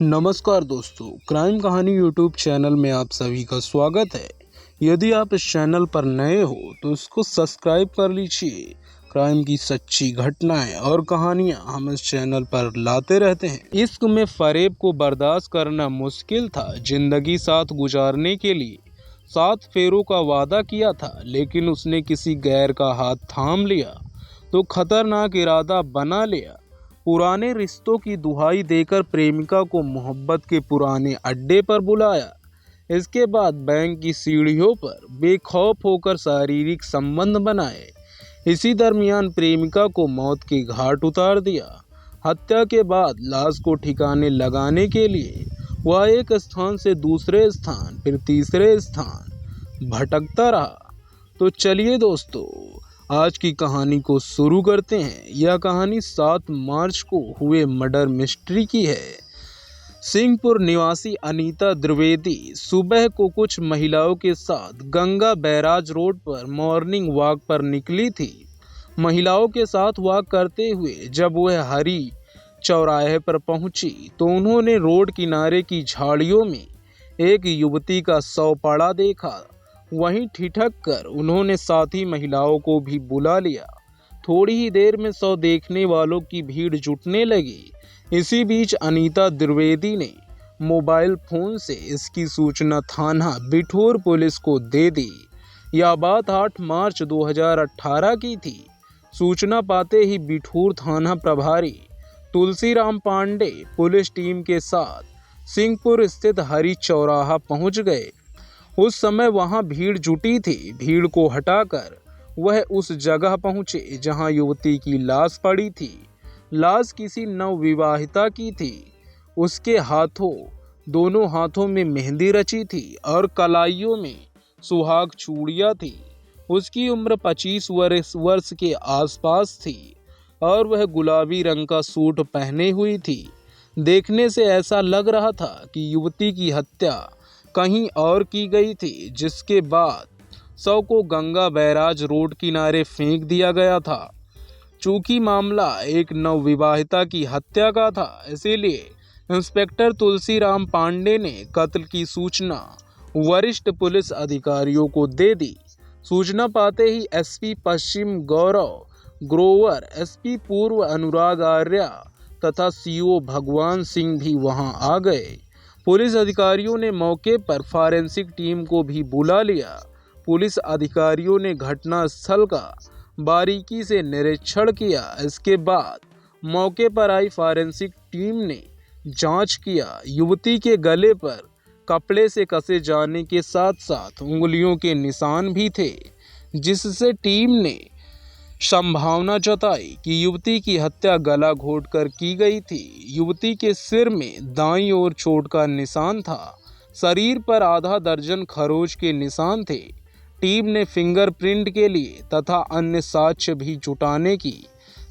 नमस्कार दोस्तों, क्राइम कहानी यूट्यूब चैनल में आप सभी का स्वागत है। यदि आप इस चैनल पर नए हो तो इसको सब्सक्राइब कर लीजिए। क्राइम की सच्ची घटनाएं और कहानियां हम इस चैनल पर लाते रहते हैं। इश्क में फरेब को बर्दाश्त करना मुश्किल था। जिंदगी साथ गुजारने के लिए 7 फेरों का वादा किया था, लेकिन उसने किसी गैर का हाथ थाम लिया तो खतरनाक इरादा बना लिया। पुराने रिश्तों की दुहाई देकर प्रेमिका को मोहब्बत के पुराने अड्डे पर बुलाया। इसके बाद बैंक की सीढ़ियों पर बेखौफ होकर शारीरिक संबंध बनाए। इसी दरमियान प्रेमिका को मौत के घाट उतार दिया। हत्या के बाद लाश को ठिकाने लगाने के लिए वह एक स्थान से दूसरे स्थान फिर तीसरे स्थान भटकता रहा। तो चलिए दोस्तों, आज की कहानी को शुरू करते हैं। यह कहानी 7 मार्च को हुए मर्डर मिस्ट्री की है। सिंहपुर निवासी अनीता द्विवेदी सुबह को कुछ महिलाओं के साथ गंगा बैराज रोड पर मॉर्निंग वॉक पर निकली थी। महिलाओं के साथ वॉक करते हुए जब वह हरी चौराहे पर पहुंची तो उन्होंने रोड किनारे की झाड़ियों में एक युवती का शव पड़ा देखा। वहीं ठिठक कर उन्होंने साथी महिलाओं को भी बुला लिया। थोड़ी ही देर में शव देखने वालों की भीड़ जुटने लगी। इसी बीच अनीता द्विवेदी ने मोबाइल फोन से इसकी सूचना थाना बिठूर पुलिस को दे दी। यह बात 8 मार्च 2018 की थी। सूचना पाते ही बिठूर थाना प्रभारी तुलसीराम पांडे पुलिस टीम के साथ सिंहपुर स्थित हरी चौराहा पहुंच गए। उस समय वहां भीड़ जुटी थी। भीड़ को हटाकर वह उस जगह पहुंचे जहां युवती की लाश पड़ी थी। लाश किसी नवविवाहिता की थी। उसके दोनों हाथों में मेहंदी रची थी और कलाइयों में सुहाग चूड़ियां थी। उसकी उम्र 25 वर्ष के आसपास थी और वह गुलाबी रंग का सूट पहने हुई थी। देखने से ऐसा लग रहा था कि युवती की हत्या कहीं और की गई थी, जिसके बाद शव को गंगा बैराज रोड किनारे फेंक दिया गया था। चूंकि मामला एक नवविवाहिता की हत्या का था, इसीलिए इंस्पेक्टर तुलसीराम पांडे ने कत्ल की सूचना वरिष्ठ पुलिस अधिकारियों को दे दी। सूचना पाते ही एसपी पश्चिम गौरव ग्रोवर, एसपी पूर्व अनुराग आर्या तथा सीओ भगवान सिंह भी वहां आ गए। पुलिस अधिकारियों ने मौके पर फॉरेंसिक टीम को भी बुला लिया। पुलिस अधिकारियों ने घटना स्थल का बारीकी से निरीक्षण किया। इसके बाद मौके पर आई फॉरेंसिक टीम ने जांच किया। युवती के गले पर कपड़े से कसे जाने के साथ साथ उंगलियों के निशान भी थे, जिससे टीम ने संभावना जताई कि युवती की हत्या गला घोंटकर की गई थी। युवती के सिर में दाईं ओर चोट का निशान था। शरीर पर आधा दर्जन खरोच के निशान थे। टीम ने फिंगरप्रिंट के लिए तथा अन्य साक्ष्य भी जुटाने की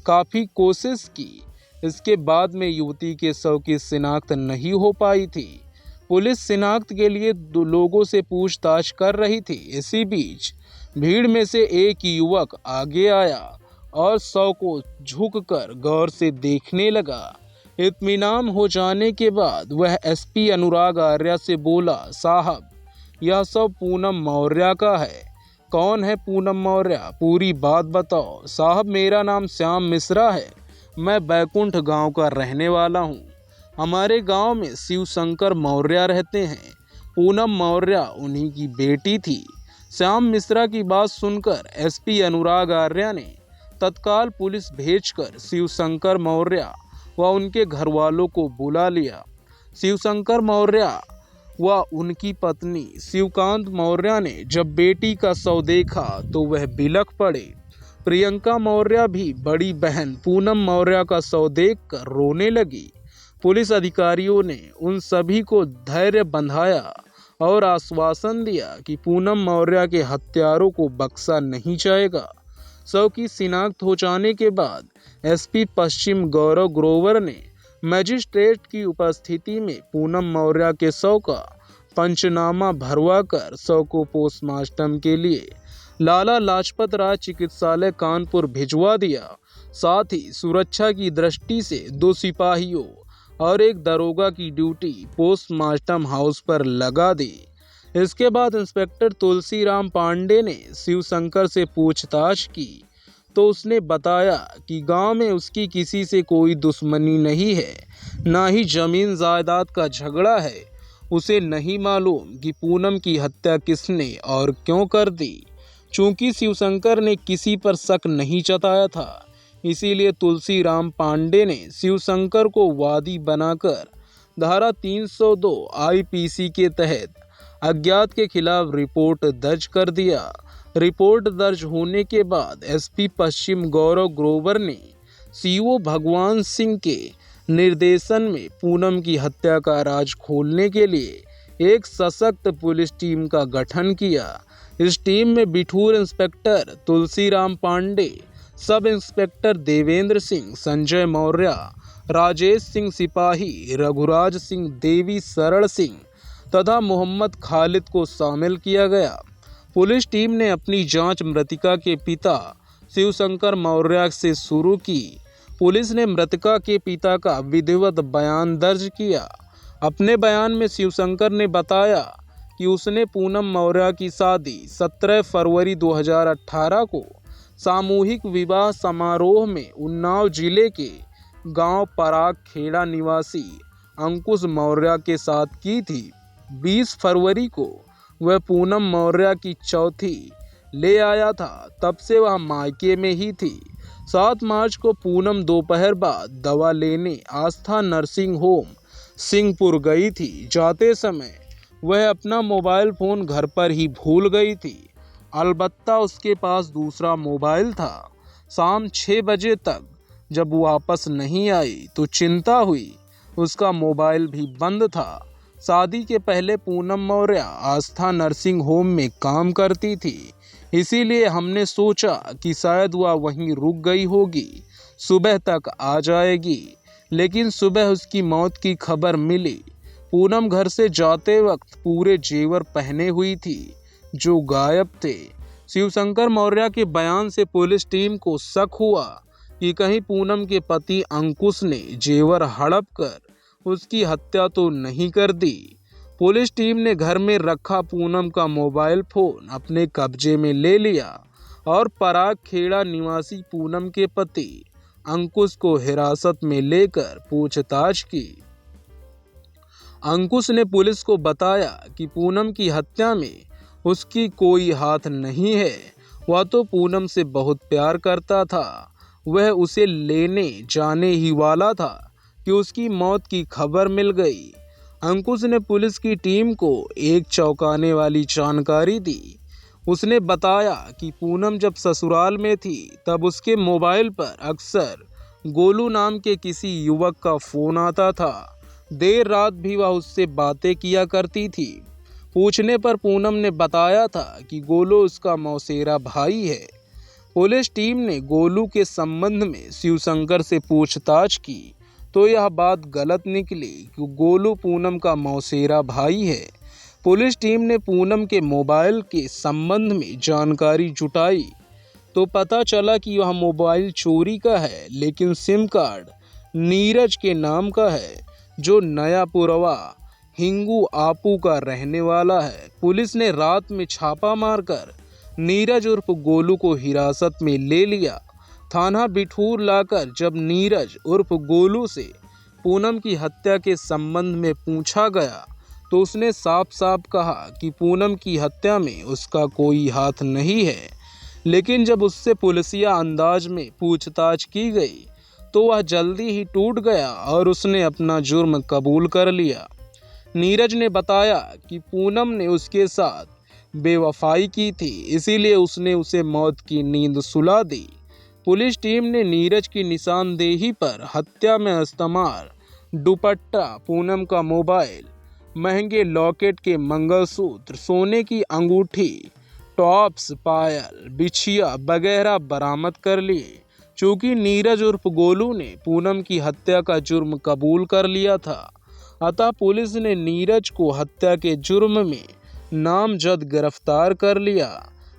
काफी कोशिश की। इसके बाद में युवती के शव की शिनाख्त नहीं हो पाई थी। पुलिस शिनाख्त के लिए 2 लोगों से पूछताछ कर रही थी। इसी बीच भीड़ में से एक युवक आगे आया और शव को झुककर गौर से देखने लगा। इत्मीनान हो जाने के बाद वह एसपी अनुराग आर्या से बोला, साहब, यह शव पूनम मौर्य का है। कौन है पूनम मौर्य? पूरी बात बताओ। साहब, मेरा नाम श्याम मिश्रा है। मैं बैकुंठ गांव का रहने वाला हूं। हमारे गांव में शिवशंकर मौर्य रहते हैं। पूनम मौर्य उन्हीं की बेटी थी। श्याम मिश्रा की बात सुनकर एसपी अनुराग आर्या ने तत्काल पुलिस भेजकर शिवशंकर मौर्य व उनके घरवालों को बुला लिया। शिवशंकर मौर्य व उनकी पत्नी शिवकांत मौर्य ने जब बेटी का शव देखा तो वह बिलख पड़े। प्रियंका मौर्य भी बड़ी बहन पूनम मौर्य का शव देखकर रोने लगी। पुलिस अधिकारियों ने उन सभी को धैर्य बंधाया और आश्वासन दिया कि पूनम मौर्य के हत्यारों को बख्शा नहीं जाएगा। शव की शिनाख्त हो जाने के बाद एसपी पश्चिम गौरव ग्रोवर ने मजिस्ट्रेट की उपस्थिति में पूनम मौर्य के शव का पंचनामा भरवाकर शव को पोस्टमार्टम के लिए लाला लाजपत राय चिकित्सालय कानपुर भिजवा दिया। साथ ही सुरक्षा की दृष्टि से 2 सिपाहियों और एक दरोगा की ड्यूटी पोस्टमार्टम हाउस पर लगा दी। इसके बाद इंस्पेक्टर तुलसीराम पांडे ने शिवशंकर से पूछताछ की तो उसने बताया कि गांव में उसकी किसी से कोई दुश्मनी नहीं है, ना ही जमीन जायदाद का झगड़ा है। उसे नहीं मालूम कि पूनम की हत्या किसने और क्यों कर दी। चूंकि शिवशंकर ने किसी पर शक नहीं जताया था, इसीलिए तुलसीराम पांडे ने शिवशंकर को वादी बनाकर धारा 302 आईपीसी के तहत अज्ञात के खिलाफ रिपोर्ट दर्ज कर दिया। रिपोर्ट दर्ज होने के बाद एसपी पश्चिम गौरव ग्रोवर ने सीओ भगवान सिंह के निर्देशन में पूनम की हत्या का राज खोलने के लिए एक सशक्त पुलिस टीम का गठन किया। इस टीम में Bithoor inspector Tulsiram Pandey, sub inspector Devendra Singh, Sanjay Maurya, Rajesh Singh सिपाही, रघुराज सिंह, देवी शरण सिंह तथा मोहम्मद खालिद को शामिल किया गया। पुलिस टीम ने अपनी जांच मृतका के पिता शिवशंकर मौर्य से शुरू की। पुलिस ने मृतका के पिता का विधिवत बयान दर्ज किया। अपने बयान में शिवशंकर ने बताया कि उसने पूनम मौर्य की शादी 17 फरवरी 2018 को सामूहिक विवाह समारोह में उन्नाव जिले के गांव पराग खेड़ा निवासी अंकुश मौर्य के साथ की थी। 20 फरवरी को वह पूनम मौर्य की चौथी ले आया था, तब से वह मायके में ही थी। 7 मार्च को पूनम दोपहर बाद दवा लेने आस्था नर्सिंग होम सिंहपुर गई थी। जाते समय वह अपना मोबाइल फ़ोन घर पर ही भूल गई थी। अलबत्ता उसके पास दूसरा मोबाइल था। शाम 6 बजे तक जब वापस नहीं आई तो चिंता हुई, उसका मोबाइल भी बंद था। शादी के पहले पूनम मौर्य आस्था नर्सिंग होम में काम करती थी, इसीलिए हमने सोचा कि शायद वह वहीं रुक गई होगी, सुबह तक आ जाएगी। लेकिन सुबह उसकी मौत की खबर मिली। पूनम घर से जाते वक्त पूरे जेवर पहने हुई थी जो गायब थे। शिवशंकर मौर्य के बयान से पुलिस टीम को शक हुआ कि कहीं पूनम के पति अंकुश ने जेवर हड़प कर उसकी हत्या तो नहीं कर दी। पुलिस टीम ने घर में रखा पूनम का मोबाइल फोन अपने कब्जे में ले लिया और पराग खेड़ा निवासी पूनम के पति अंकुश को हिरासत में लेकर पूछताछ की। अंकुश ने पुलिस को बताया कि पूनम की हत्या में उसकी कोई हाथ नहीं है। वह तो पूनम से बहुत प्यार करता था। वह उसे लेने जाने ही वाला था कि उसकी मौत की खबर मिल गई। अंकुश ने पुलिस की टीम को एक चौंकाने वाली जानकारी दी। उसने बताया कि पूनम जब ससुराल में थी तब उसके मोबाइल पर अक्सर गोलू नाम के किसी युवक का फोन आता था। देर रात भी वह उससे बातें किया करती थी। पूछने पर पूनम ने बताया था कि गोलू उसका मौसेरा भाई है। पुलिस टीम ने गोलू के संबंध में शिवशंकर से पूछताछ की तो यह बात गलत निकली कि गोलू पूनम का मौसेरा भाई है। पुलिस टीम ने पूनम के मोबाइल के संबंध में जानकारी जुटाई तो पता चला कि वह मोबाइल चोरी का है, लेकिन सिम कार्ड नीरज के नाम का है जो नया पुरवा हिंगू आपू का रहने वाला है। पुलिस ने रात में छापा मारकर नीरज उर्फ गोलू को हिरासत में ले लिया। थाना बिठूर लाकर जब नीरज उर्फ गोलू से पूनम की हत्या के संबंध में पूछा गया तो उसने साफ साफ कहा कि पूनम की हत्या में उसका कोई हाथ नहीं है। लेकिन जब उससे पुलिसिया अंदाज में पूछताछ की गई तो वह जल्दी ही टूट गया और उसने अपना जुर्म कबूल कर लिया। नीरज ने बताया कि पूनम ने उसके साथ बेवफाई की थी, इसीलिए उसने उसे मौत की नींद सुला दी। पुलिस टीम ने नीरज की निशानदेही पर हत्या में इस्तेमाल दुपट्टा, पूनम का मोबाइल, महंगे लॉकेट के मंगलसूत्र, सोने की अंगूठी, टॉप्स, पायल, बिछिया वगैरह बरामद कर लिए। चूँकि नीरज उर्फ गोलू ने पूनम की हत्या का जुर्म कबूल कर लिया था, अतः पुलिस ने नीरज को हत्या के जुर्म में नामजद गिरफ्तार कर लिया।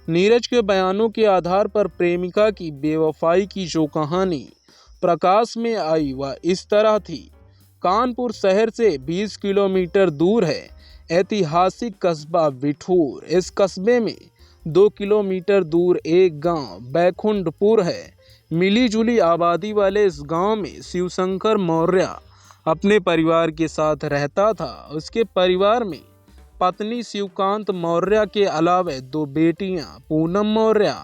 नीरज के बयानों के आधार पर प्रेमिका की बेवफाई की जो कहानी प्रकाश में आई वह इस तरह थी। कानपुर शहर से 20 किलोमीटर दूर है ऐतिहासिक कस्बा बिठूर। इस कस्बे में 2 किलोमीटर दूर एक गांव बैकुंठपुर है। मिली जुली आबादी वाले इस गांव में शिवशंकर मौर्य अपने परिवार के साथ रहता था। उसके परिवार में पत्नी शिवकांत मौर्य के अलावा 2 बेटियां पूनम मौर्य,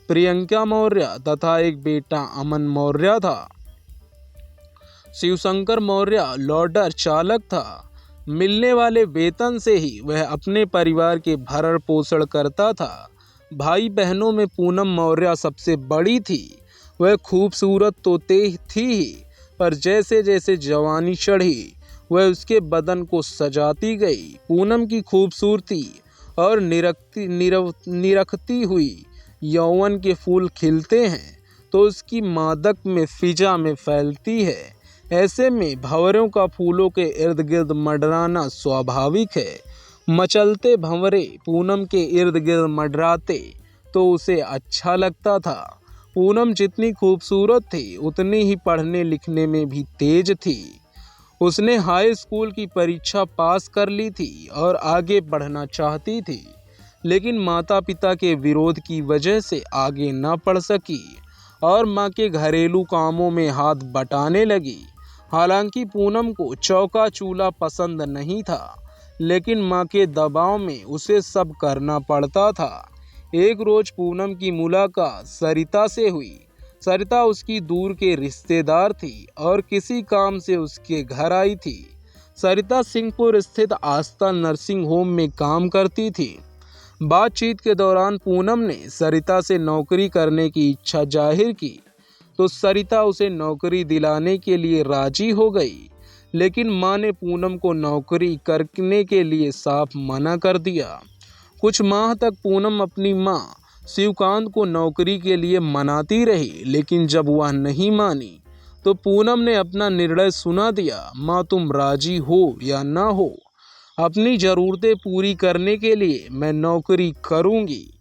प्रियंका मौर्य तथा एक बेटा अमन मौर्य था। शिवशंकर मौर्य लोडर चालक था। मिलने वाले वेतन से ही वह अपने परिवार के भरण पोषण करता था। भाई बहनों में पूनम मौर्य सबसे बड़ी थी। वह खूबसूरत तो थी ही, पर जैसे जैसे जवानी चढ़ी वह उसके बदन को सजाती गई। पूनम की खूबसूरती और निरखती हुई यौवन के फूल खिलते हैं तो उसकी मादक में फिजा में फैलती है। ऐसे में भंवरों का फूलों के इर्द गिर्द मंडराना स्वाभाविक है। मचलते भंवरे पूनम के इर्द गिर्द मंडराते तो उसे अच्छा लगता था। पूनम जितनी खूबसूरत थी उतनी ही पढ़ने लिखने में भी तेज थी। उसने हाई स्कूल की परीक्षा पास कर ली थी और आगे बढ़ना चाहती थी, लेकिन माता पिता के विरोध की वजह से आगे न पढ़ सकी और माँ के घरेलू कामों में हाथ बटाने लगी। हालांकि पूनम को चौका चूल्हा पसंद नहीं था, लेकिन माँ के दबाव में उसे सब करना पड़ता था। एक रोज पूनम की मुलाकात सरिता से हुई। सरिता उसकी दूर के रिश्तेदार थी और किसी काम से उसके घर आई थी। सरिता सिंहपुर स्थित आस्था नर्सिंग होम में काम करती थी। बातचीत के दौरान पूनम ने सरिता से नौकरी करने की इच्छा जाहिर की तो सरिता उसे नौकरी दिलाने के लिए राजी हो गई, लेकिन मां ने पूनम को नौकरी करने के लिए साफ मना कर दिया। कुछ माह तक पूनम अपनी मां शिवकांत को नौकरी के लिए मनाती रही, लेकिन जब वह नहीं मानी तो पूनम ने अपना निर्णय सुना दिया। मां, तुम राजी हो या ना हो, अपनी ज़रूरतें पूरी करने के लिए मैं नौकरी करूंगी।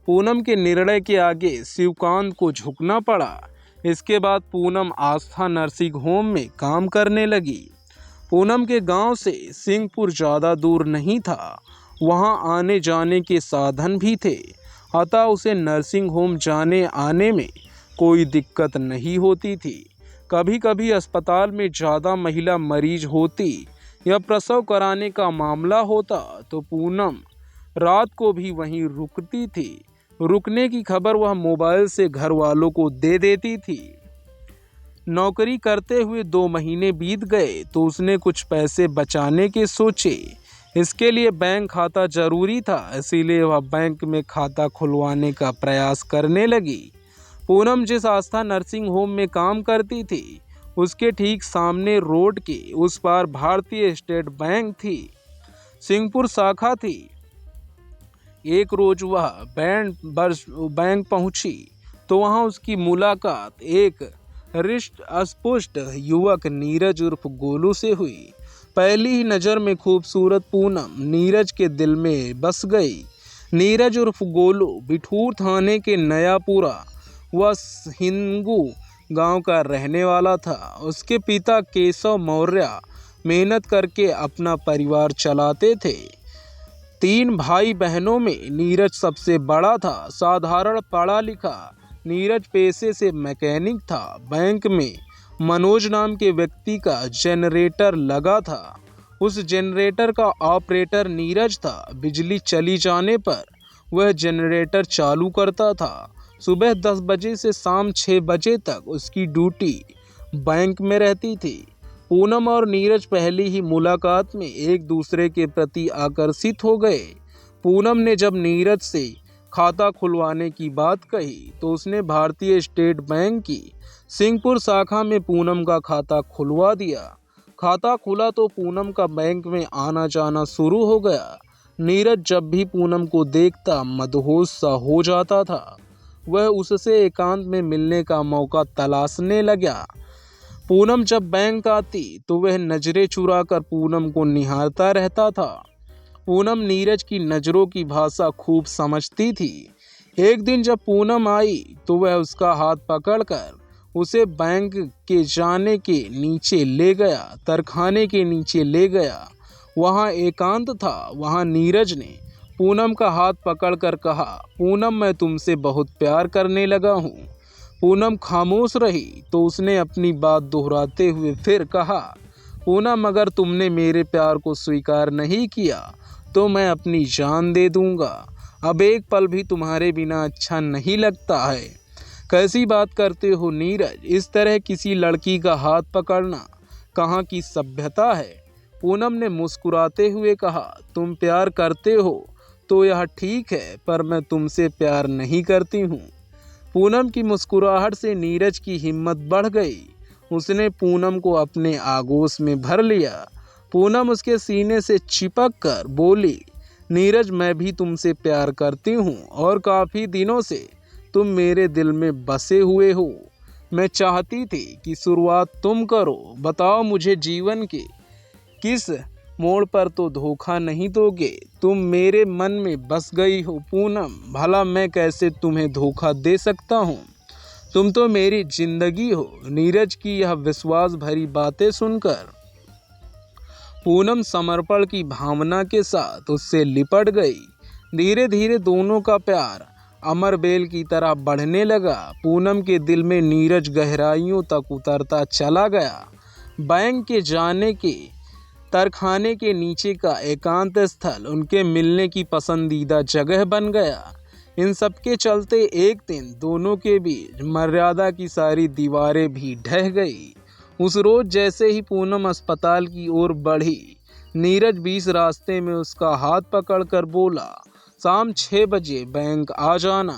पूनम के निर्णय के आगे शिवकांत को झुकना पड़ा। इसके बाद पूनम आस्था नर्सिंग होम में काम करने लगी। पूनम के गांव से सिंहपुर ज़्यादा दूर नहीं था। वहां आने जाने के साधन भी थे, अतः उसे नर्सिंग होम जाने आने में कोई दिक्कत नहीं होती थी। कभी कभी अस्पताल में ज़्यादा महिला मरीज होती या प्रसव कराने का मामला होता तो पूनम रात को भी वहीं रुकती थी। रुकने की खबर वह मोबाइल से घर वालों को दे देती थी। नौकरी करते हुए 2 महीने बीत गए तो उसने कुछ पैसे बचाने के सोचे। इसके लिए बैंक खाता जरूरी था, इसीलिए वह बैंक में खाता खुलवाने का प्रयास करने लगी। पूनम जिस आस्था नर्सिंग होम में काम करती थी उसके ठीक सामने रोड के उस पार भारतीय स्टेट बैंक थी, सिंहपुर शाखा थी। एक रोज वह बैंक पहुंची तो वहां उसकी मुलाकात एक हृष्ट अस्पुष्ट युवक नीरज उर्फ गोलू से हुई। पहली ही नज़र में खूबसूरत पूनम नीरज के दिल में बस गई। नीरज उर्फ गोलू बिठूर थाने के नयापुरा व हिंगू गांव का रहने वाला था। उसके पिता केशव मौर्य मेहनत करके अपना परिवार चलाते थे। 3 भाई बहनों में नीरज सबसे बड़ा था। साधारण पढ़ा लिखा नीरज पेशे से मैकेनिक था। बैंक में मनोज नाम के व्यक्ति का जनरेटर लगा था। उस जनरेटर का ऑपरेटर नीरज था। बिजली चली जाने पर वह जनरेटर चालू करता था। सुबह 10 बजे से शाम 6 बजे तक उसकी ड्यूटी बैंक में रहती थी। पूनम और नीरज पहली ही मुलाकात में एक दूसरे के प्रति आकर्षित हो गए। पूनम ने जब नीरज से खाता खुलवाने की बात कही तो उसने भारतीय स्टेट बैंक की सिंहपुर शाखा में पूनम का खाता खुलवा दिया। खाता खुला तो पूनम का बैंक में आना जाना शुरू हो गया। नीरज जब भी पूनम को देखता मदहोश सा हो जाता था। वह उससे एकांत में मिलने का मौका तलाशने लगा। पूनम जब बैंक आती तो वह नजरें चुराकर पूनम को निहारता रहता था। पूनम नीरज की नज़रों की भाषा खूब समझती थी। एक दिन जब पूनम आई तो वह उसका हाथ पकड़कर उसे बैंक के जाने के नीचे ले गया, तरखाने के नीचे ले गया। वहाँ एकांत था। वहाँ नीरज ने पूनम का हाथ पकड़कर कहा, पूनम मैं तुमसे बहुत प्यार करने लगा हूँ। पूनम खामोश रही तो उसने अपनी बात दोहराते हुए फिर कहा, पूनम अगर तुमने मेरे प्यार को स्वीकार नहीं किया तो मैं अपनी जान दे दूंगा। अब एक पल भी तुम्हारे बिना अच्छा नहीं लगता है। कैसी बात करते हो नीरज, इस तरह किसी लड़की का हाथ पकड़ना कहाँ की सभ्यता है। पूनम ने मुस्कुराते हुए कहा, तुम प्यार करते हो तो यह ठीक है, पर मैं तुमसे प्यार नहीं करती हूँ। पूनम की मुस्कुराहट से नीरज की हिम्मत बढ़ गई। उसने पूनम को अपने आगोश में भर लिया। पूनम उसके सीने से चिपक कर बोली, नीरज मैं भी तुमसे प्यार करती हूँ और काफ़ी दिनों से तुम मेरे दिल में बसे हुए हो। मैं चाहती थी कि शुरुआत तुम करो। बताओ मुझे जीवन के किस मोड़ पर तो धोखा नहीं दोगे। तुम मेरे मन में बस गई हो पूनम, भला मैं कैसे तुम्हें धोखा दे सकता हूँ। तुम तो मेरी जिंदगी हो। नीरज की यह विश्वास भरी बातें सुनकर पूनम समर्पण की भावना के साथ उससे लिपट गई। धीरे धीरे दोनों का प्यार अमर बेल की तरह बढ़ने लगा। पूनम के दिल में नीरज गहराइयों तक उतरता चला गया। बैंक के जाने के तरखाने के नीचे का एकांत स्थल उनके मिलने की पसंदीदा जगह बन गया। इन सब के चलते एक दिन दोनों के बीच मर्यादा की सारी दीवारें भी ढह गई। उस रोज जैसे ही पूनम अस्पताल की ओर बढ़ी, नीरज बीच रास्ते में उसका हाथ पकड़कर बोला, शाम 6 बजे बैंक आ जाना,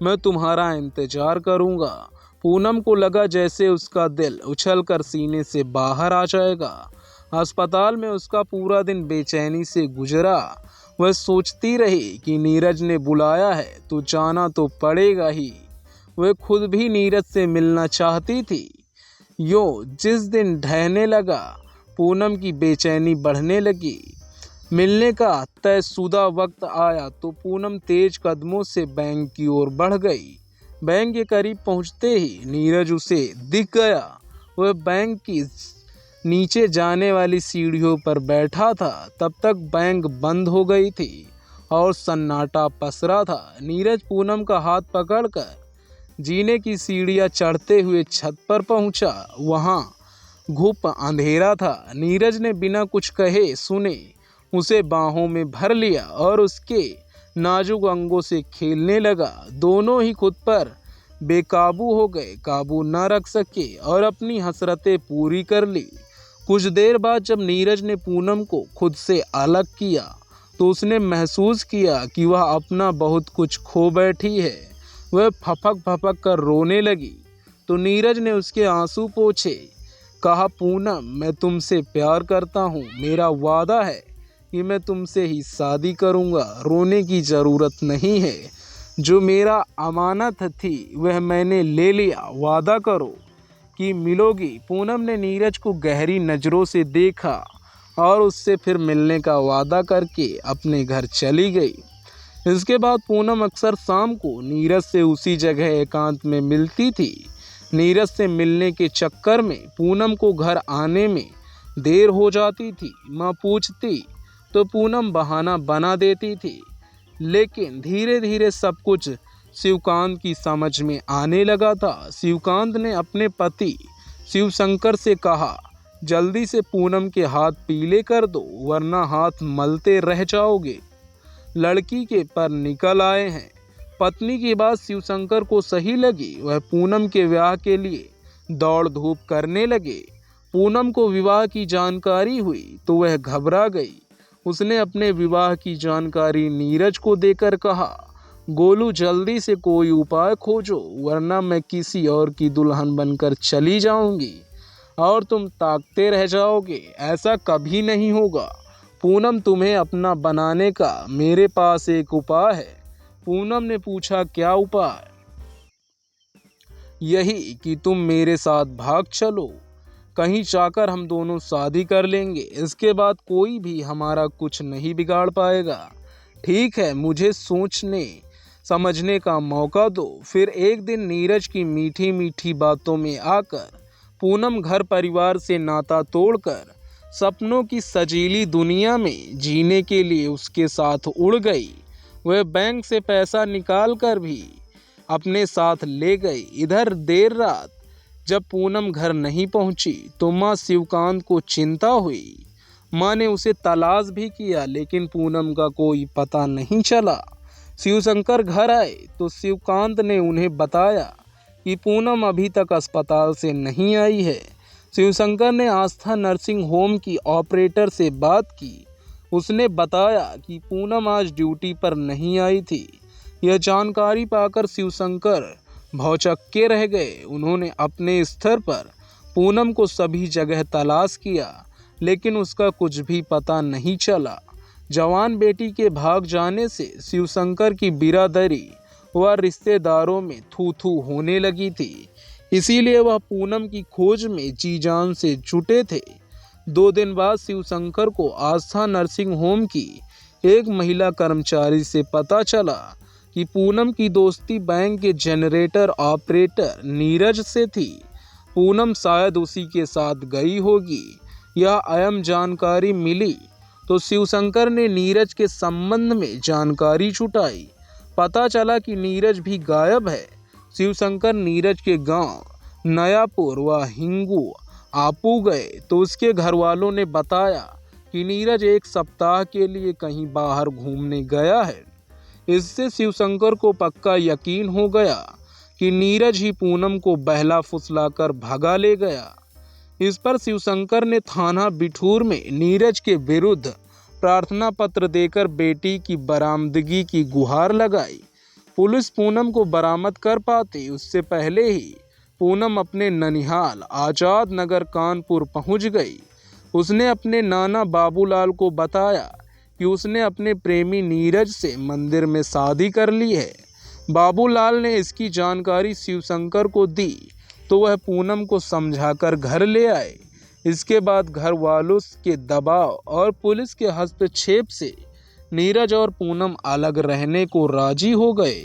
मैं तुम्हारा इंतजार करूंगा। पूनम को लगा जैसे उसका दिल उछलकर सीने से बाहर आ जाएगा। अस्पताल में उसका पूरा दिन बेचैनी से गुजरा। वह सोचती रही कि नीरज ने बुलाया है तो जाना तो पड़ेगा ही। वह खुद भी नीरज से मिलना चाहती थी। जिस दिन ढहने लगा, पूनम की बेचैनी बढ़ने लगी। मिलने का तयशुदा वक्त आया तो पूनम तेज कदमों से बैंक की ओर बढ़ गई। बैंक के करीब पहुंचते ही नीरज उसे दिख गया। वह बैंक की नीचे जाने वाली सीढ़ियों पर बैठा था। तब तक बैंक बंद हो गई थी और सन्नाटा पसरा था। नीरज पूनम का हाथ पकड़कर जीने की सीढ़ियां चढ़ते हुए छत पर पहुंचा। वहां घुप अंधेरा था। नीरज ने बिना कुछ कहे सुने उसे बाहों में भर लिया और उसके नाजुक अंगों से खेलने लगा। दोनों ही खुद पर बेकाबू हो गए, काबू न रख सके और अपनी हसरतें पूरी कर ली। कुछ देर बाद जब नीरज ने पूनम को खुद से अलग किया तो उसने महसूस किया कि वह अपना बहुत कुछ खो बैठी है। वह फपक फपक कर रोने लगी तो नीरज ने उसके आंसू पोंछे। कहा, पूनम मैं तुमसे प्यार करता हूँ। मेरा वादा है कि मैं तुमसे ही शादी करूँगा। रोने की ज़रूरत नहीं है। जो मेरा अमानत थी वह मैंने ले लिया। वादा करो कि मिलोगी। पूनम ने नीरज को गहरी नज़रों से देखा और उससे फिर मिलने का वादा करके अपने घर चली गई। इसके बाद पूनम अक्सर शाम को नीरज से उसी जगह एकांत में मिलती थी। नीरज से मिलने के चक्कर में पूनम को घर आने में देर हो जाती थी। माँ पूछती तो पूनम बहाना बना देती थी। लेकिन धीरे धीरे सब कुछ शिवकांत की समझ में आने लगा था। शिवकांत ने अपने पति शिवशंकर से कहा, जल्दी से पूनम के हाथ पीले कर दो वरना हाथ मलते रह जाओगे। लड़की के पर निकल आए हैं। पत्नी की बात शिवशंकर को सही लगी। वह पूनम के विवाह के लिए दौड़ धूप करने लगे। पूनम को विवाह की जानकारी हुई तो वह घबरा गई। उसने अपने विवाह की जानकारी नीरज को देकर कहा, गोलू जल्दी से कोई उपाय खोजो वरना मैं किसी और की दुल्हन बनकर चली जाऊंगी और तुम ताकते रह जाओगे। ऐसा कभी नहीं होगा। पूनम तुम्हें अपना बनाने का मेरे पास एक उपाय है। पूनम ने पूछा, क्या उपाय? यही कि तुम मेरे साथ भाग चलो। कहीं जाकर हम दोनों शादी कर लेंगे। इसके बाद कोई भी हमारा कुछ नहीं बिगाड़ पाएगा। ठीक है, मुझे सोचने समझने का मौका दो। फिर एक दिन नीरज की मीठी मीठी बातों में आकर पूनम घर परिवार से नाता तोड़कर सपनों की सजीली दुनिया में जीने के लिए उसके साथ उड़ गई। वह बैंक से पैसा निकाल कर भी अपने साथ ले गई। इधर देर रात जब पूनम घर नहीं पहुंची तो माँ शिवकांत को चिंता हुई। माँ ने उसे तलाश भी किया लेकिन पूनम का कोई पता नहीं चला। शिवशंकर घर आए तो शिवकांत ने उन्हें बताया कि पूनम अभी तक अस्पताल से नहीं आई है। शिवशंकर ने आस्था नर्सिंग होम की ऑपरेटर से बात की। उसने बताया कि पूनम आज ड्यूटी पर नहीं आई थी। यह जानकारी पाकर शिवशंकर भौचक्के रह गए। उन्होंने अपने स्तर पर पूनम को सभी जगह तलाश किया लेकिन उसका कुछ भी पता नहीं चला। जवान बेटी के भाग जाने से शिवशंकर की बिरादरी व रिश्तेदारों में थू थू होने लगी थी। इसीलिए वह पूनम की खोज में जी जान से जुटे थे। 2 दिन बाद शिवशंकर को आस्था नर्सिंग होम की एक महिला कर्मचारी से पता चला कि पूनम की दोस्ती बैंक के जनरेटर ऑपरेटर नीरज से थी। पूनम शायद उसी के साथ गई होगी। यह अहम जानकारी मिली तो शिवशंकर ने नीरज के संबंध में जानकारी जुटाई। पता चला कि नीरज भी गायब है। शिवशंकर नीरज के गांव नयापुर व हिंगू आपू गए तो उसके घर वालों ने बताया कि नीरज 1 सप्ताह के लिए कहीं बाहर घूमने गया है। इससे शिवशंकर को पक्का यकीन हो गया कि नीरज ही पूनम को बहला फुसलाकर भगा ले गया। इस पर शिवशंकर ने थाना बिठूर में नीरज के विरुद्ध प्रार्थना पत्र देकर बेटी की बरामदगी की गुहार लगाई। पुलिस पूनम को बरामद कर पाती उससे पहले ही पूनम अपने ननिहाल आजाद नगर कानपुर पहुंच गई। उसने अपने नाना बाबूलाल को बताया कि उसने अपने प्रेमी नीरज से मंदिर में शादी कर ली है। बाबूलाल ने इसकी जानकारी शिवशंकर को दी तो वह पूनम को समझाकर घर ले आए। इसके बाद घर वालों के दबाव और पुलिस के हस्तक्षेप से नीरज और पूनम अलग रहने को राजी हो गए।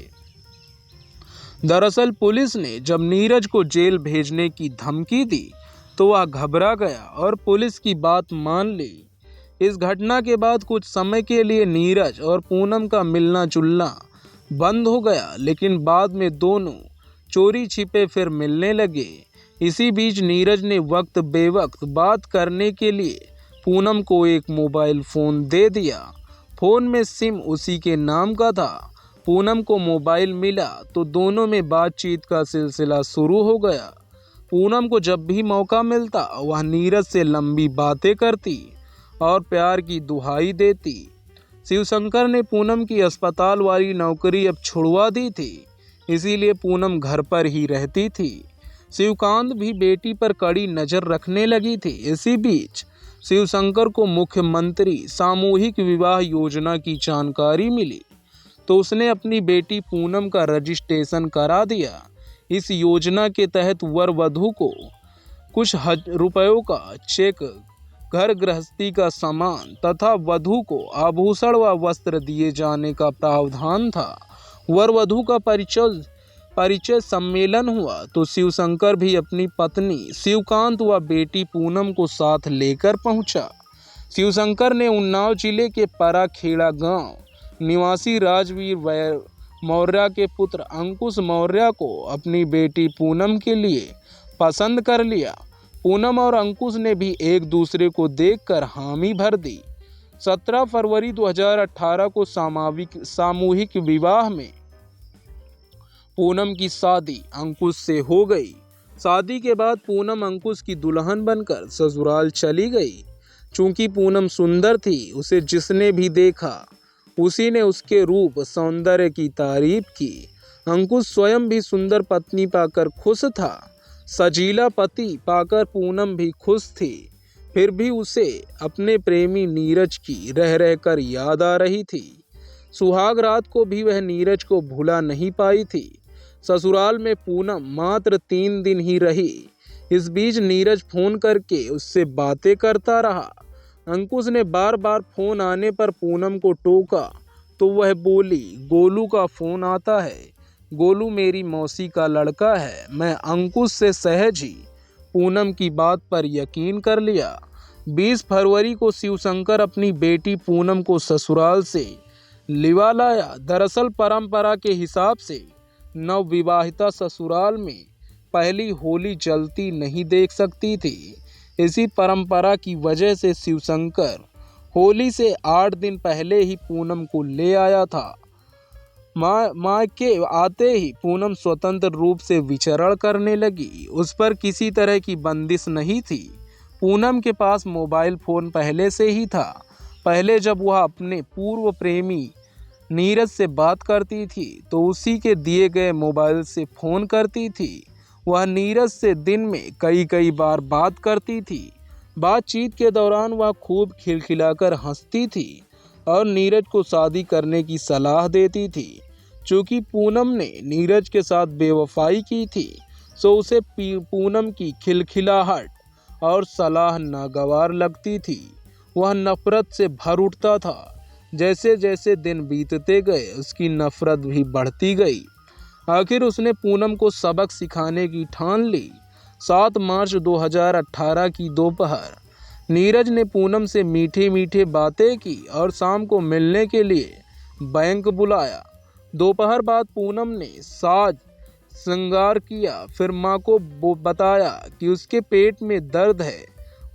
दरअसल पुलिस ने जब नीरज को जेल भेजने की धमकी दी तो वह घबरा गया और पुलिस की बात मान ली। इस घटना के बाद कुछ समय के लिए नीरज और पूनम का मिलना जुलना बंद हो गया लेकिन बाद में दोनों चोरी छिपे फिर मिलने लगे। इसी बीच नीरज ने वक्त बेवक्त बात करने के लिए पूनम को एक मोबाइल फ़ोन दे दिया। फ़ोन में सिम उसी के नाम का था। पूनम को मोबाइल मिला तो दोनों में बातचीत का सिलसिला शुरू हो गया। पूनम को जब भी मौका मिलता वह नीरज से लंबी बातें करती और प्यार की दुहाई देती। शिवशंकर ने पूनम की अस्पताल वाली नौकरी अब छुड़वा दी थी, इसीलिए पूनम घर पर ही रहती थी। शिवकांत भी बेटी पर कड़ी नज़र रखने लगी थी। इसी बीच शिवशंकर को मुख्यमंत्री सामूहिक विवाह योजना की जानकारी मिली तो उसने अपनी बेटी पूनम का रजिस्ट्रेशन करा दिया। इस योजना के तहत वर वधू को कुछ रुपयों का चेक, घर गृहस्थी का सामान तथा वधू को आभूषण व वस्त्र दिए जाने का प्रावधान था। वर वधू का परिचय सम्मेलन हुआ तो शिवशंकर भी अपनी पत्नी शिवकांत व बेटी पूनम को साथ लेकर पहुंचा। शिवशंकर ने उन्नाव जिले के पराखेड़ा गांव निवासी राजवीर मौर्य के पुत्र अंकुश मौर्य को अपनी बेटी पूनम के लिए पसंद कर लिया। पूनम और अंकुश ने भी एक दूसरे को देखकर हामी भर दी। 17 फरवरी 2018 को सामूहिक विवाह में पूनम की शादी अंकुश से हो गई। शादी के बाद पूनम अंकुश की दुल्हन बनकर ससुराल चली गई। चूंकि पूनम सुंदर थी, उसे जिसने भी देखा उसी ने उसके रूप सौंदर्य की तारीफ की। अंकुश स्वयं भी सुंदर पत्नी पाकर खुश था। सजीला पति पाकर पूनम भी खुश थी। फिर भी उसे अपने प्रेमी नीरज की रह रहकर याद आ रही थी। सुहाग रात को भी वह नीरज को भुला नहीं पाई थी। ससुराल में पूनम मात्र 3 दिन ही रही। इस बीच नीरज फोन करके उससे बातें करता रहा। अंकुश ने बार बार फोन आने पर पूनम को टोका तो वह बोली, गोलू का फ़ोन आता है। गोलू मेरी मौसी का लड़का है। मैं अंकुश से सहज ही पूनम की बात पर यकीन कर लिया। 20 फरवरी को शिवशंकर अपनी बेटी पूनम को ससुराल से लिवा लाया। दरअसल परंपरा के हिसाब से नवविवाहिता ससुराल में पहली होली जलती नहीं देख सकती थी। इसी परंपरा की वजह से शिवशंकर होली से 8 दिन पहले ही पूनम को ले आया था। माँ के आते ही पूनम स्वतंत्र रूप से विचरण करने लगी। उस पर किसी तरह की बंदिश नहीं थी। पूनम के पास मोबाइल फ़ोन पहले से ही था। पहले जब वह अपने पूर्व प्रेमी नीरज से बात करती थी तो उसी के दिए गए मोबाइल से फ़ोन करती थी। वह नीरज से दिन में कई बार बात करती थी। बातचीत के दौरान वह खूब खिलखिलाकर हंसती थी और नीरज को शादी करने की सलाह देती थी। चूँकि पूनम ने नीरज के साथ बेवफाई की थी, सो उसे पूनम की खिलखिलाहट और सलाह नागवार लगती थी। वह नफरत से भर उठता था। जैसे जैसे दिन बीतते गए उसकी नफरत भी बढ़ती गई। आखिर उसने पूनम को सबक सिखाने की ठान ली। 7 मार्च 2018 की दोपहर नीरज ने पूनम से मीठे मीठे बातें की और शाम को मिलने के लिए बैंक बुलाया। दोपहर बाद पूनम ने साज श्रृंगार किया, फिर माँ को बताया कि उसके पेट में दर्द है।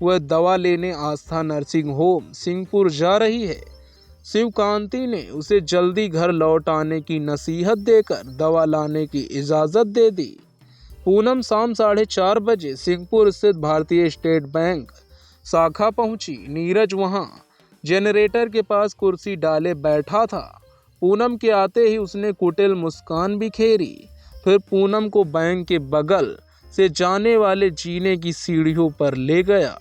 वह दवा लेने आस्था नर्सिंग होम सिंहपुर जा रही है। शिवकांति ने उसे जल्दी घर लौट आने की नसीहत देकर दवा लाने की इजाज़त दे दी। पूनम शाम 4:30 बजे सिंहपुर स्थित भारतीय स्टेट बैंक शाखा पहुंची। नीरज वहां जनरेटर के पास कुर्सी डाले बैठा था। पूनम के आते ही उसने कुटिल मुस्कान बिखेरी। फिर पूनम को बैंक के बगल से जाने वाले जीने की सीढ़ियों पर ले गया।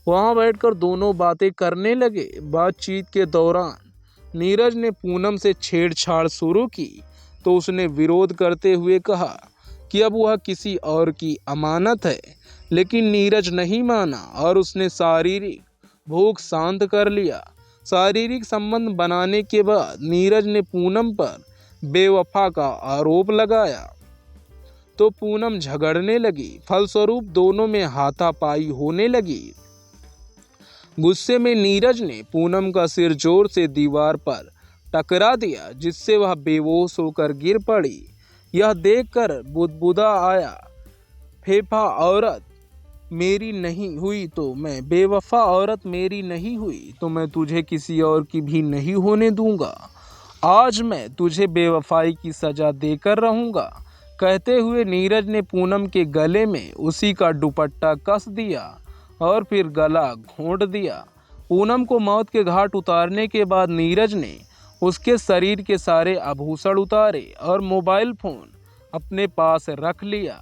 वहां बैठकर दोनों बातें करने लगे। बातचीत के दौरान नीरज ने पूनम से छेड़छाड़ शुरू की तो उसने विरोध करते हुए कहा कि अब वह किसी और की अमानत है। लेकिन नीरज नहीं माना और उसने शारीरिक भूख शांत कर लिया। शारीरिक संबंध बनाने के बाद नीरज ने पूनम पर बेवफा का आरोप लगाया तो पूनम झगड़ने लगी। फलस्वरूप दोनों में हाथापाई होने लगी। गुस्से में नीरज ने पूनम का सिर जोर से दीवार पर टकरा दिया, जिससे वह बेहोश होकर गिर पड़ी। यह देखकर बुदबुदा आया, बेवफा औरत मेरी नहीं हुई तो मैं बेवफा औरत मेरी नहीं हुई तो मैं तुझे किसी और की भी नहीं होने दूंगा। आज मैं तुझे बेवफाई की सजा देकर रहूंगा। कहते हुए नीरज ने पूनम के गले में उसी का दुपट्टा कस दिया और फिर गला घोंट दिया। पूनम को मौत के घाट उतारने के बाद नीरज ने उसके शरीर के सारे आभूषण उतारे और मोबाइल फ़ोन अपने पास रख लिया।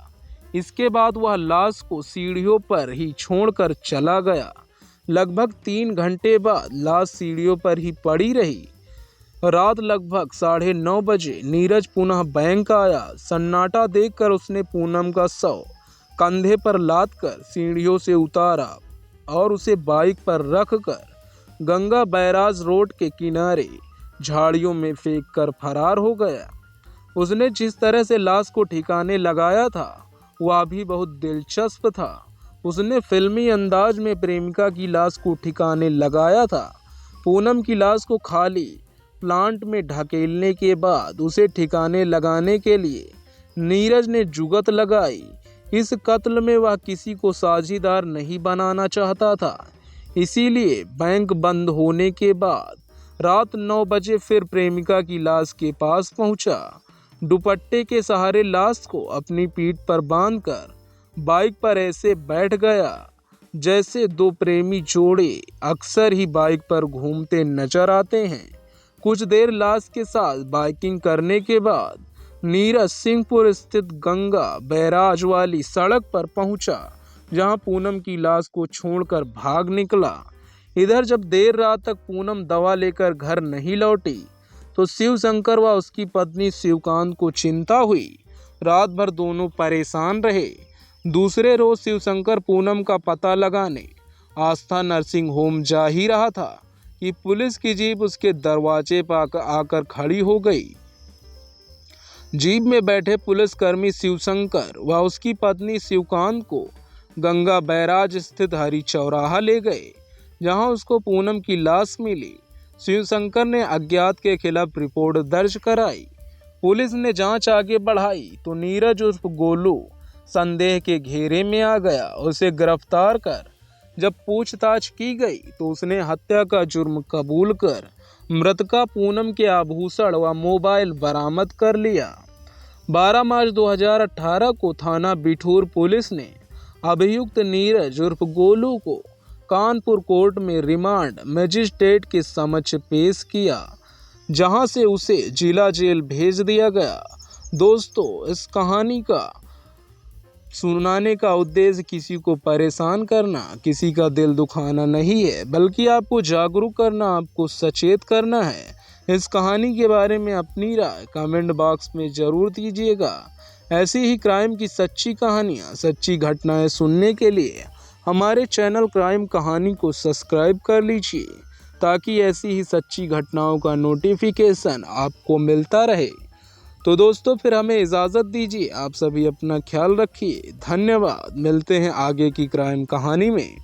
इसके बाद वह लाश को सीढ़ियों पर ही छोड़कर चला गया। लगभग 3 घंटे बाद लाश सीढ़ियों पर ही पड़ी रही। रात लगभग 9:30 बजे नीरज पुनः बैंक आया। सन्नाटा देखकर उसने पूनम का शव कंधे पर लादकर सीढ़ियों से उतारा और उसे बाइक पर रखकर गंगा बैराज रोड के किनारे झाड़ियों में फेंककर फरार हो गया। उसने जिस तरह से लाश को ठिकाने लगाया था वह भी बहुत दिलचस्प था। उसने फिल्मी अंदाज में प्रेमिका की लाश को ठिकाने लगाया था। पूनम की लाश को खाली प्लांट में ढकेलने के बाद उसे ठिकाने लगाने के लिए नीरज ने जुगत लगाई। इस कत्ल में वह किसी को साझीदार नहीं बनाना चाहता था। इसीलिए बैंक बंद होने के बाद रात 9 बजे फिर प्रेमिका की लाश के पास पहुंचा। दुपट्टे के सहारे लाश को अपनी पीठ पर बांधकर बाइक पर ऐसे बैठ गया जैसे 2 प्रेमी जोड़े अक्सर ही बाइक पर घूमते नजर आते हैं। कुछ देर लाश के साथ बाइकिंग करने के बाद नीरज सिंहपुर स्थित गंगा बैराज वाली सड़क पर पहुंचा, जहां पूनम की लाश को छोड़कर भाग निकला। इधर जब देर रात तक पूनम दवा लेकर घर नहीं लौटी तो शिवशंकर व उसकी पत्नी शिवकांत को चिंता हुई। रात भर दोनों परेशान रहे। दूसरे रोज शिवशंकर पूनम का पता लगाने आस्था नर्सिंग होम जा ही रहा था कि पुलिस की जीप उसके दरवाजे पर आकर खड़ी हो गई। जीप में बैठे पुलिसकर्मी शिवशंकर व उसकी पत्नी शिवकांत को गंगा बैराज स्थित हरी चौराहा ले गए, जहां उसको पूनम की लाश मिली। शिवशंकर ने अज्ञात के खिलाफ रिपोर्ट दर्ज कराई। पुलिस ने जांच आगे बढ़ाई तो नीरज उर्फ गोलू संदेह के घेरे में आ गया। उसे गिरफ्तार कर जब पूछताछ की गई तो उसने हत्या का जुर्म कबूल कर मृतका पूनम के आभूषण व मोबाइल बरामद कर लिया। 12 मार्च 2018 को थाना बिठूर पुलिस ने अभियुक्त नीरज उर्फ गोलू को कानपुर कोर्ट में रिमांड मजिस्ट्रेट के समक्ष पेश किया, जहां से उसे जिला जेल भेज दिया गया। दोस्तों, इस कहानी का सुनाने का उद्देश्य किसी को परेशान करना, किसी का दिल दुखाना नहीं है, बल्कि आपको जागरूक करना, आपको सचेत करना है। इस कहानी के बारे में अपनी राय कमेंट बॉक्स में ज़रूर दीजिएगा। ऐसी ही क्राइम की सच्ची कहानियाँ, सच्ची घटनाएं सुनने के लिए हमारे चैनल क्राइम कहानी को सब्सक्राइब कर लीजिए, ताकि ऐसी ही सच्ची घटनाओं का नोटिफिकेशन आपको मिलता रहे। तो दोस्तों, फिर हमें इजाज़त दीजिए। आप सभी अपना ख्याल रखिए। धन्यवाद। मिलते हैं आगे की क्राइम कहानी में।